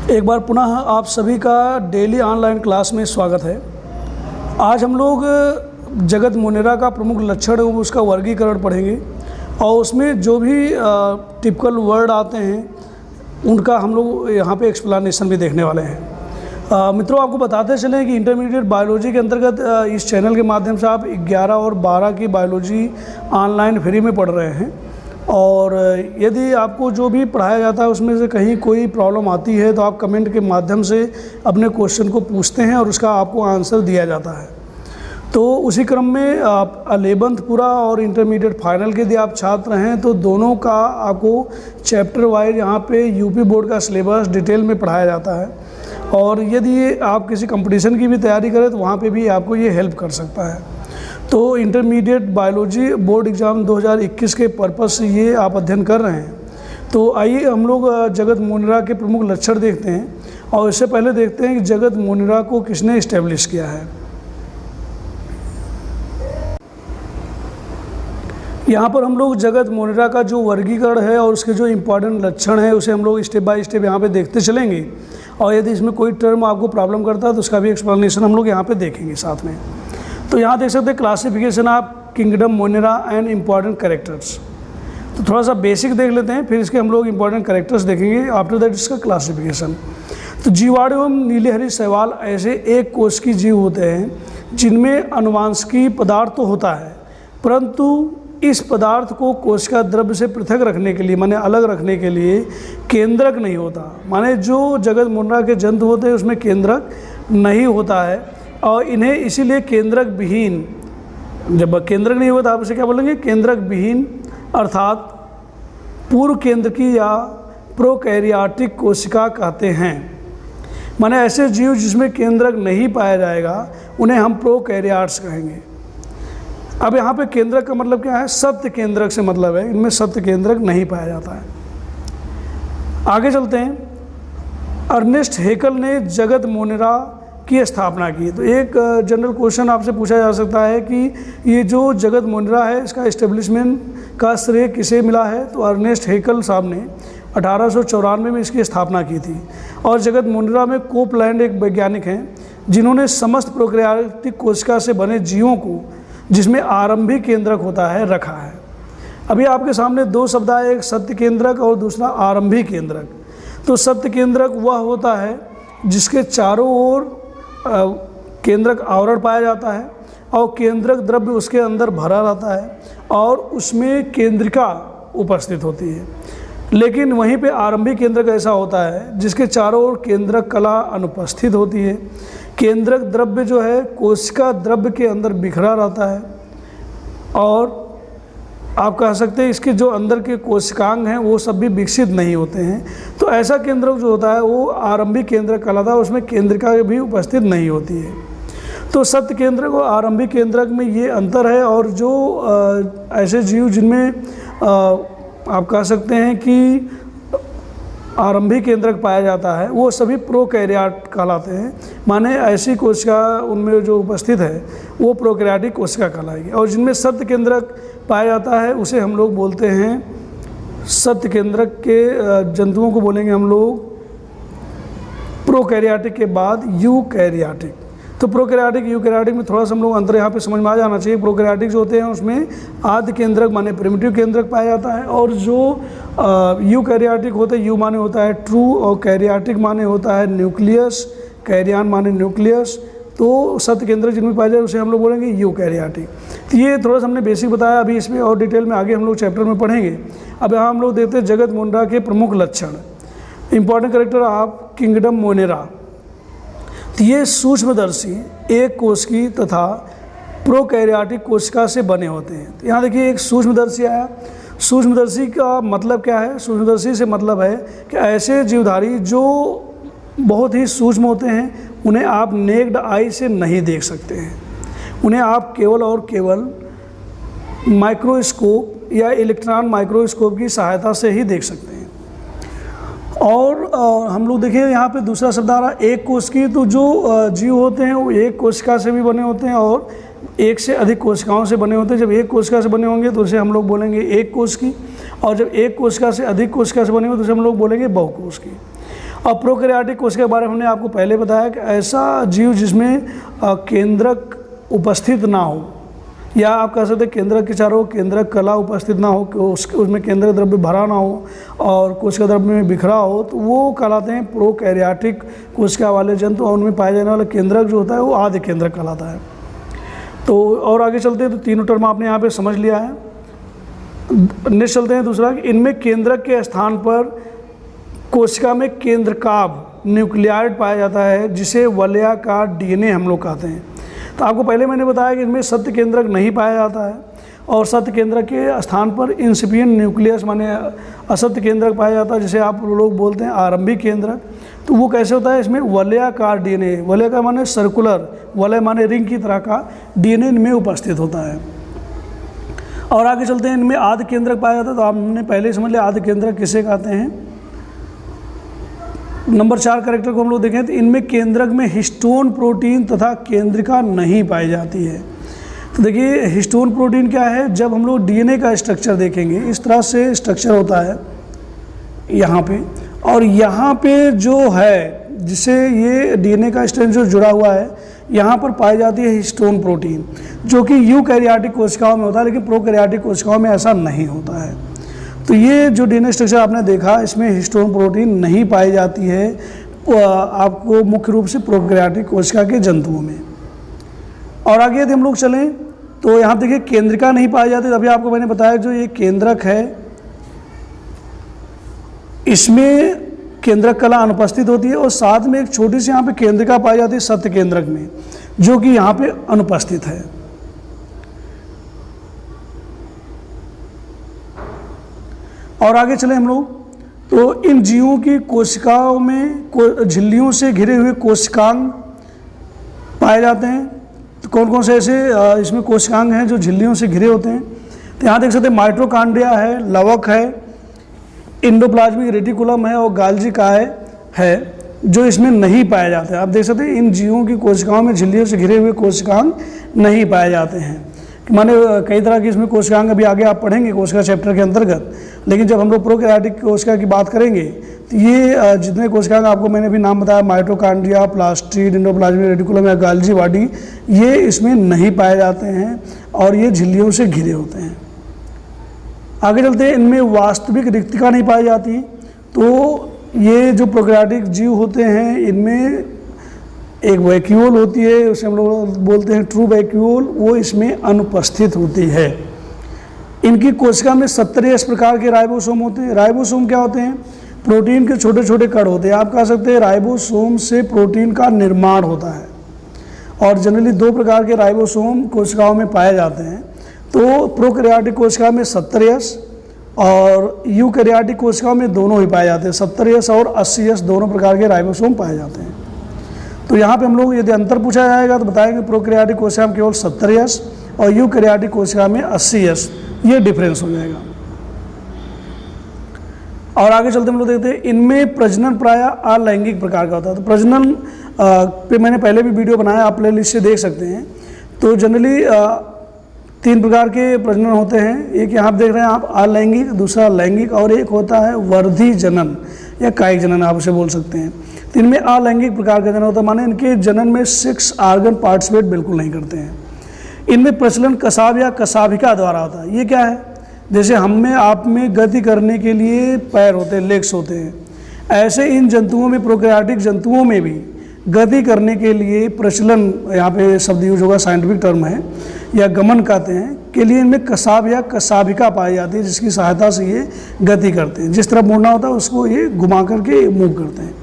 एक बार पुनः आप सभी का डेली ऑनलाइन क्लास में स्वागत है। आज हम लोग जगत मोनेरा का प्रमुख लक्षण है उसका वर्गीकरण पढ़ेंगे और उसमें जो भी टिपिकल वर्ड आते हैं उनका हम लोग यहाँ पे एक्सप्लेनेशन भी देखने वाले हैं। मित्रों, आपको बताते चलें कि इंटरमीडिएट बायोलॉजी के अंतर्गत इस चैनल के माध्यम से आप 11 और 12 की बायोलॉजी ऑनलाइन फ्री में पढ़ रहे हैं और यदि आपको जो भी पढ़ाया जाता है उसमें से कहीं कोई प्रॉब्लम आती है तो आप कमेंट के माध्यम से अपने क्वेश्चन को पूछते हैं और उसका आपको आंसर दिया जाता है। तो उसी क्रम में आप 11th पूरा और इंटरमीडिएट फाइनल के यदि आप छात्र हैं तो दोनों का आपको चैप्टर वाइज यहाँ पे यूपी बोर्ड का सिलेबस डिटेल में पढ़ाया जाता है और यदि आप किसी कंपटीशन की भी तैयारी करें तो वहाँ पे भी आपको ये हेल्प कर सकता है। तो इंटरमीडिएट बायोलॉजी बोर्ड एग्ज़ाम 2021 के पर्पज़ से ये आप अध्ययन कर रहे हैं। तो आइए हम लोग जगत मोनेरा के प्रमुख लक्षण देखते हैं और इससे पहले देखते हैं कि जगत मोनेरा को किसने इस्टेब्लिश किया है। यहाँ पर हम लोग जगत मोनेरा का जो वर्गीकरण है और उसके जो इम्पॉर्टेंट लक्षण है उसे हम लोग स्टेप बाय स्टेप यहाँ पे देखते चलेंगे और यदि इसमें कोई टर्म आपको प्रॉब्लम करता है तो उसका भी एक्सप्लेनेशन हम लोग यहाँ पे देखेंगे साथ में। तो यहाँ देख सकते हैं classification of kingdom Monera and important characters. तो थोड़ा सा बेसिक देख लेते हैं, फिर इसके हम लोग इम्पॉर्टेंट कैरेक्टर्स देखेंगे, आफ्टर दैट इसका क्लासिफिकेशन। तो जीवाणु एवं नीलहरी शैवाल ऐसे एक कोश की जीव होते हैं जिनमें अनुवांशिकी पदार्थ तो होता है परंतु इस पदार्थ को कोशिका द्रव्य से पृथक रखने के लिए माने अलग रखने के लिए केंद्रक नहीं होता। माने जो जगत मोनेरा के जंतु होते हैं उसमें केंद्रक नहीं होता है और इन्हें इसीलिए केंद्रक विहीन, जब केंद्रक नहीं होता आप इसे क्या बोलेंगे, केंद्रक विहीन अर्थात पूर्व केंद्रकी या प्रोकैरियोटिक कोशिका कहते हैं। माने ऐसे जीव जिसमें केंद्रक नहीं पाया जाएगा उन्हें हम प्रोकैरियोट्स कहेंगे। अब यहाँ पे केंद्रक का मतलब क्या है, सत्य केंद्रक से मतलब है इनमें सत्य केंद्रक नहीं पाया जाता है। आगे चलते हैं। अर्नेस्ट हेकल ने जगत मोनेरा की स्थापना की। तो एक जनरल क्वेश्चन आपसे पूछा जा सकता है कि ये जो जगत मोनेरा है इसका इस्टेब्लिशमेंट का श्रेय किसे मिला है। तो अर्नेस्ट हेकल साहब ने 1894 में इसकी स्थापना की थी और जगत मोनेरा में कोपलैंड एक वैज्ञानिक हैं जिन्होंने समस्त प्रोकैरियोटिक कोशिका से बने जीवों को जिसमें आरंभिक केंद्रक होता है रखा है। अभी आपके सामने दो शब्द आए, एक सत्य केंद्रक और दूसरा आरंभिक केंद्रक। तो सत्य केंद्रक वह होता है जिसके चारों ओर केंद्रक आवरण पाया जाता है और केंद्रक द्रव्य उसके अंदर भरा रहता है और उसमें केंद्रिका उपस्थित होती है। लेकिन वहीं पे आरंभिक केंद्रक ऐसा होता है जिसके चारों ओर केंद्रक कला अनुपस्थित होती है। केंद्रक द्रव्य जो है कोशिका द्रव्य के अंदर बिखरा रहता है और आप कह सकते हैं इसके जो अंदर के कोशिकांग हैं वो सब भी विकसित नहीं होते हैं। तो ऐसा केंद्रक जो होता है वो आरंभिक केंद्रक कहलाता है, उसमें केंद्रिका भी उपस्थित नहीं होती है। तो सत्य केंद्रक और आरंभिक केंद्रक में ये अंतर है और जो ऐसे जीव जिनमें आप कह सकते हैं कि आरंभिक केंद्रक पाया जाता है वो सभी प्रोकैरियोट कहलाते हैं। माने ऐसी कोशिका उनमें जो उपस्थित है वो प्रोकैरियोटिक कोशिका कहलाएगी और जिनमें सत्य केंद्रक पाया जाता है उसे हम लोग बोलते हैं, सत्य केंद्रक के जंतुओं को बोलेंगे हम लोग प्रोकैरियोटिक के बाद यूकैरियोटिक। तो प्रोकैरियोटिक यूकैरियोटिक में थोड़ा सा हम लोग अंतर यहाँ पे समझ में आ जाना चाहिए। प्रोकैरियोटिक जो होते हैं उसमें आदि केंद्रक माने प्रिमिटिव केंद्रक पाया जाता है और जो यूकैरियोटिक होते हैं, यू माने होता है ट्रू और कैरियोटिक माने होता है न्यूक्लियस, कैरियन माने न्यूक्लियस। तो सत्य केंद्रक जिनमें पाया जाए उसे हम लोग बोलेंगे यूकैरियोटिक। तो ये थोड़ा सा हमने बेसिक बताया, अभी इसमें और डिटेल में आगे हम लोग चैप्टर में पढ़ेंगे। अब यहाँ हम लोग देखते हैं जगत मोनेरा के प्रमुख लक्षण, important character of kingdom Monera. तो ये सूक्ष्मदर्शी एक कोश की तथा प्रोकैरियोटिक कोशिका से बने होते हैं। तो यहाँ देखिए एक सूक्ष्मदर्शी आया। सूक्ष्मदर्शी का मतलब क्या है, सूक्ष्मदर्शी से मतलब है कि ऐसे जीवधारी जो बहुत ही सूक्ष्म होते हैं उन्हें आप नेक्ड आई से नहीं देख सकते हैं, उन्हें आप केवल और केवल माइक्रोस्कोप या इलेक्ट्रॉन माइक्रोस्कोप की सहायता से ही देख सकते हैं। और हम लोग देखिए यहाँ पे दूसरा शब्द आ रहा है एक कोश की। तो जो जीव होते हैं वो एक कोशिका से भी बने होते हैं और एक से अधिक कोशिकाओं से बने होते हैं। जब एक कोशिका से बने होंगे तो उसे हम लोग बोलेंगे एक कोश की और जब एक कोशिका से अधिक कोशिका से बने होंगे तो उसे हम लोग बोलेंगे बहुकोश की। अब प्रोकैरियोटिक कोशिका के बारे में हमने आपको पहले बताया कि ऐसा जीव जिसमें केंद्रक उपस्थित ना हो, या आप कह सकते हैं केंद्रक के चारों केंद्रक कला उपस्थित ना हो, कि उसमें केंद्रक द्रव्य भरा ना हो और कोशिका द्रव्य में बिखरा हो, तो वो कहलाते हैं प्रोकैरियोटिक कोशिका वाले जंतु। और उनमें पाया जाने वाला केंद्रक जो होता है वो आधे केंद्रक कहलाता है। तो और आगे चलते हैं, तो तीनों टर्म आपने यहाँ पे समझ लिया है। नेक्स्ट चलते हैं दूसरा, कि इनमें केंद्रक के स्थान पर कोशिका में केंद्रकाभ न्यूक्लियाइड पाया जाता है, जिसे वलयाकार डीएनए हम लोग कहते हैं। तो आपको पहले मैंने बताया कि इनमें सत्य केंद्रक नहीं पाया जाता है, और सत्य केंद्रक के स्थान पर इंसिपिएंट न्यूक्लियस माने असत्य केंद्रक पाया जाता है, जिसे आप लोग बोलते हैं आरंभिक केंद्रक। तो वो कैसे होता है, इसमें वलयाकार डीएनए, वलयाकार माने सर्कुलर, वलय माने रिंग की तरह का डीएनए इनमें उपस्थित होता है। और आगे चलते हैं, इनमें आधि केंद्रक पाया जाता है। तो आपने पहले समझ लिया आधि केंद्रक किसे कहते हैं। नंबर 4 कैरेक्टर को हम लोग देखें, तो इनमें केंद्रक में हिस्टोन प्रोटीन तथा केंद्रिका नहीं पाई जाती है। तो देखिए हिस्टोन प्रोटीन क्या है, जब हम लोग डीएनए का स्ट्रक्चर देखेंगे, इस तरह से स्ट्रक्चर होता है यहाँ पे, और यहाँ पे जो है जिसे ये डीएनए का स्ट्रैंड जो जुड़ा हुआ है, यहाँ पर पाई जाती है हिस्टोन प्रोटीन, जो कि यूकैरियोटिक कोशिकाओं में होता है, लेकिन प्रोकैरियोटिक कोशिकाओं में ऐसा नहीं होता है। तो ये जो डीएनए स्ट्रक्चर आपने देखा, इसमें हिस्टोन प्रोटीन नहीं पाई जाती है आपको मुख्य रूप से प्रोकैरियोटिक कोशिका के जंतुओं में। और आगे यदि हम लोग चलें, तो यहाँ देखिए केंद्रिका नहीं पाई जाती। अभी आपको मैंने बताया जो ये केंद्रक है, इसमें केंद्रक कला अनुपस्थित होती है, और साथ में एक छोटी सी यहाँ पे केंद्रिका पाई जाती है सत्य केंद्रक में, जो कि यहाँ पे अनुपस्थित है। और आगे चले हम लोग, तो इन जीवों की कोशिकाओं में झिल्लियों से घिरे हुए कोशिकांग पाए जाते हैं। तो कौन कौन से ऐसे इसमें कोशिकांग हैं जो झिल्लियों से घिरे होते हैं। तो यहाँ देख सकते हैं माइटोकॉन्ड्रिया है, लवक है, इंडोप्लाज्मिक रेटिकुलम है और गाल्जी काय है, जो इसमें नहीं पाए जाते हैं। आप देख सकते हैं इन जीवों की कोशिकाओं में झिल्लियों से घिरे हुए कोशिकांग नहीं पाए जाते हैं। माने कई तरह की इसमें कोशिकांग अभी आगे आप पढ़ेंगे कोशिका चैप्टर के अंतर्गत, लेकिन जब हम लोग प्रोकैरियोटिक कोशिका की बात करेंगे, तो ये जितने कोशिकांग आपको मैंने भी नाम बताया, माइटोकॉन्ड्रिया, प्लास्टिड, इंडोप्लाज्मिक रेटिकुलम या गाल्जी बॉडी, ये इसमें नहीं पाए जाते हैं और ये झिल्लियों से घिरे होते हैं। आगे चलते हैं, इनमें वास्तविक रिक्तिका नहीं पाई जाती। तो ये जो प्रोकैरियोटिक जीव होते हैं, इनमें एक वैक्यूल होती है, उसे हम लोग बोलते हैं ट्रू वैक्यूल, वो इसमें अनुपस्थित होती है। इनकी कोशिका में 70 प्रकार के राइबोसोम होते हैं। राइबोसोम क्या होते हैं, प्रोटीन के छोटे छोटे कण होते हैं। आप कह सकते हैं राइबोसोम से प्रोटीन का निर्माण होता है, और जनरली 2 प्रकार के राइबोसोम कोशिकाओं में पाए जाते हैं। तो प्रोकैरियोटिक कोशिका में 70 और यूकैरियोटिक कोशिकाओं में दोनों ही पाए जाते हैं, 70 और 80 दोनों प्रकार के राइबोसोम पाए जाते हैं। तो यहाँ पे हम लोग यदि अंतर पूछा जाएगा तो बताएंगे प्रोकैरियोटिक कोशिका में केवल 70 और यूकैरियोटिक कोशिका में 80, ये डिफरेंस हो जाएगा। और आगे चलते हम लोग देखते हैं, इनमें प्रजनन प्रायः अलैंगिक प्रकार का होता है। तो प्रजनन पे मैंने पहले भी वीडियो बनाया, आप प्लेलिस्ट से देख सकते हैं। तो जनरली 3 प्रकार के प्रजनन होते हैं। एक यहाँ आप देख रहे हैं आप अलैंगिक, दूसरा लैंगिक, और एक होता है वर्धी जनन या कायिक जनन आप उसे बोल सकते हैं। तो इनमें अलैंगिक प्रकार का जनन होता है, माने इनके जनन में 6 ऑर्गन पार्टिसिपेट बिल्कुल नहीं करते हैं। इनमें प्रचलन कसाब या कसाभिका द्वारा होता है। ये क्या है, जैसे हम में आप में गति करने के लिए पैर होते हैं, लेग्स होते हैं, ऐसे इन जंतुओं में, प्रोकैरियोटिक जंतुओं में भी गति करने के लिए प्रचलन, यहाँ पे शब्द यूज होगा, साइंटिफिक टर्म है, या गमन कहते हैं, के लिए इनमें कसाब या कसाभिका पाई जाती है, जिसकी सहायता से ये गति करते हैं। जिस तरफ मुड़ना होता है उसको ये घुमा करके मूव करते हैं।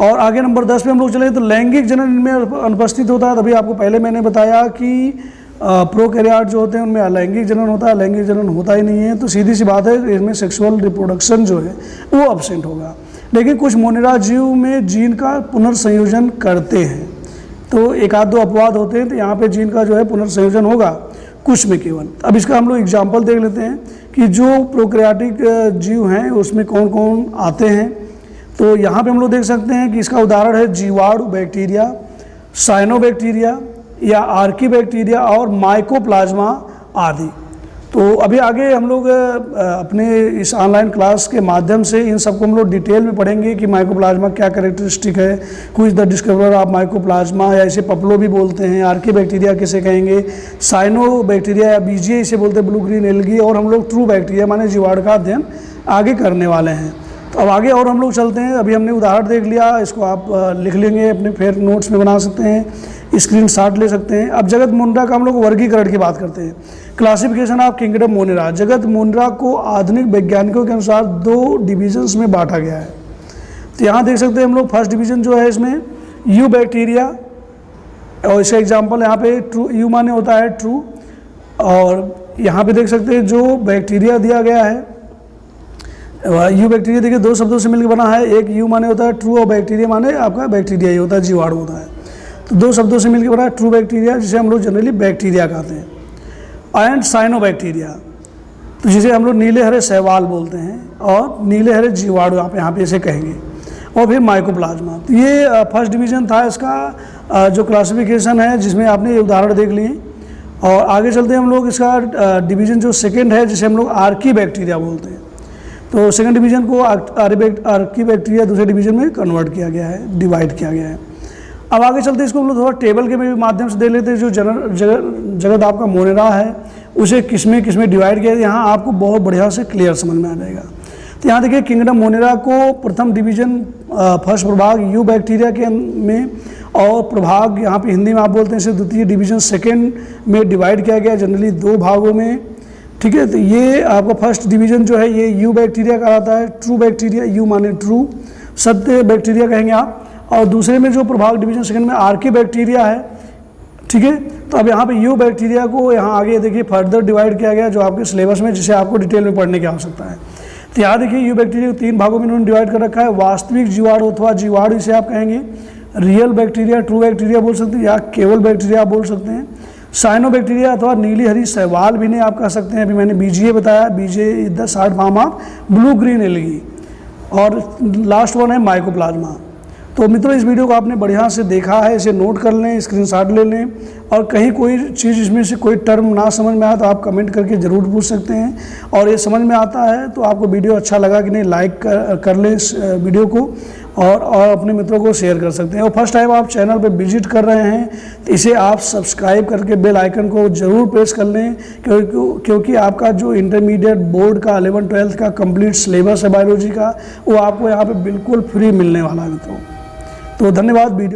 और आगे नंबर 10 पे हम लोग चले, तो लैंगिक जनन इनमें अनुपस्थित होता है। तभी आपको पहले मैंने बताया कि प्रोकैरियोट जो होते हैं उनमें अलैंगिक जनन होता है, लैंगिक जनन होता ही नहीं है। तो सीधी सी बात है, इसमें सेक्सुअल रिप्रोडक्शन जो है वो एब्सेंट होगा। लेकिन कुछ मोनिरा जीव में जीन का पुनर्संयोजन करते हैं। तो 1-2 अपवाद होते हैं, तो यहाँ पे जीन का जो है पुनर्संयोजन होगा, कुछ में केवल। अब इसका हम लोग एग्जाम्पल देख लेते हैं कि जो प्रोकैरियोटिक जीव हैं उसमें कौन कौन आते हैं। तो यहाँ पे हम लोग देख सकते हैं कि इसका उदाहरण है जीवाणु बैक्टीरिया, साइनोबैक्टीरिया या आर्की बैक्टीरिया और माइकोप्लाज्मा आदि। तो अभी आगे हम लोग अपने इस ऑनलाइन क्लास के माध्यम से इन सबको हम लोग डिटेल में पढ़ेंगे कि माइकोप्लाज्मा क्या कैरेक्टरिस्टिक है, who is the discoverer of mycoplasma, या इसे पपलो भी बोलते हैं, आर्की बैक्टीरिया किसे कहेंगे, साइनो बैक्टीरिया या बीजीए इसे बोलते हैं, ब्लू ग्रीन एल्गी, और हम लोग ट्रू बैक्टीरिया माने जीवाणु का अध्ययन आगे करने वाले हैं। तो अब आगे और हम लोग चलते हैं। अभी हमने उदाहरण देख लिया, इसको आप लिख लेंगे अपने फिर नोट्स में बना सकते हैं, स्क्रीनशॉट ले सकते हैं। अब जगत मोनिरा का हम लोग वर्गीकरण की बात करते हैं। Classification of kingdom Monera. जगत मोनिरा को आधुनिक वैज्ञानिकों के अनुसार 2 डिविजन्स में बांटा गया है। तो यहाँ देख सकते हैं हम लोग फर्स्ट डिवीजन जो है इसमें यू बैक्टीरिया, और इसका एग्जांपल यहाँ पे ट्रू, यू माने होता है ट्रू, और यहाँ पे देख सकते हैं जो बैक्टीरिया दिया गया है, यू बैक्टीरिया देखिए 2 शब्दों से मिलकर बना है। एक यू माने होता है ट्रू और बैक्टीरिया माने आपका बैक्टीरिया ही होता है, जीवाणु होता है। तो 2 शब्दों से मिलकर बना है ट्रू बैक्टीरिया, जिसे हम लोग जनरली बैक्टीरिया कहते हैं, एंड साइनो बैक्टीरिया, तो जिसे हम लोग नीले हरे शैवाल बोलते हैं, और नीले हरे जीवाणु आप यहाँ पे इसे कहेंगे, और फिर माइकोप्लाज्मा। तो ये फर्स्ट डिवीजन था इसका जो क्लासिफिकेशन है, जिसमें आपने ये उदाहरण देख लिए। और आगे चलते हैं हम लोग, इसका डिवीजन जो सेकेंड है जिसे हम लोग आर्की बैक्टीरिया बोलते हैं। तो सेकंड डिवीजन को आर्की बैक्टीरिया दूसरे डिवीजन में कन्वर्ट किया गया है, डिवाइड किया गया है। अब आगे चलते हैं, इसको हम लोग थोड़ा टेबल के माध्यम से देख लेते हैं। जो जगत आपका मोनिरा है उसे किसमें डिवाइड किया है, यहाँ आपको बहुत बढ़िया से क्लियर समझ में आ जाएगा। तो यहाँ देखिए किंगडम मोनिरा को प्रथम डिवीजन फर्स्ट प्रभाग यू बैक्टीरिया के में, और प्रभाग यहाँ पे हिंदी में आप बोलते हैं इसे द्वितीय डिवीजन सेकेंड में डिवाइड किया गया, जनरली 2 भागों में। ठीक है, तो ये आपका फर्स्ट डिवीजन जो है ये यू बैक्टीरिया कहलाता है, ट्रू बैक्टीरिया, यू माने ट्रू, सत्य बैक्टीरिया कहेंगे आप। और दूसरे में जो प्रभाग डिवीजन सेकंड में आर्की बैक्टीरिया है। ठीक है, तो अब यहाँ पे यू बैक्टीरिया को यहाँ आगे देखिए फर्दर डिवाइड किया गया जो आपके सिलेबस में, जिसे आपको डिटेल में पढ़ने की आवश्यकता है। तो यहाँ देखिए यू बैक्टीरिया को 3 भागों में इन्होंने डिवाइड कर रखा है। वास्तविक जीवाणु अथवा जीवाणु इसे आप कहेंगे, रियल बैक्टीरिया, ट्रू बैक्टीरिया बोल सकते हैं, या केवल बैक्टीरिया आप बोल सकते हैं। साइनो बैक्टीरिया अथवा नीली हरी शैवाल भी नहीं आप कह सकते हैं। अभी मैंने बीजीए बताया, BGA is the short form of blue green algae. और लास्ट वन है माइकोप्लाज्मा। तो मित्रों इस वीडियो को आपने बढ़िया से देखा है, इसे नोट कर लें, स्क्रीनशॉट ले लें, और कहीं कोई चीज़ इसमें से कोई टर्म ना समझ में आया तो आप कमेंट करके ज़रूर पूछ सकते हैं। और ये समझ में आता है तो आपको वीडियो अच्छा लगा कि नहीं, लाइक कर लें इस वीडियो को, और अपने मित्रों को शेयर कर सकते हैं। और फर्स्ट टाइम आप चैनल पर विजिट कर रहे हैं तो इसे आप सब्सक्राइब करके बेल आइकन को ज़रूर प्रेस कर लें, क्योंकि आपका जो इंटरमीडिएट बोर्ड का 11th-12th का कंप्लीट सिलेबस है बायोलॉजी का, वो आपको यहाँ पे बिल्कुल फ्री मिलने वाला है मित्रों। तो धन्यवाद। वीडियो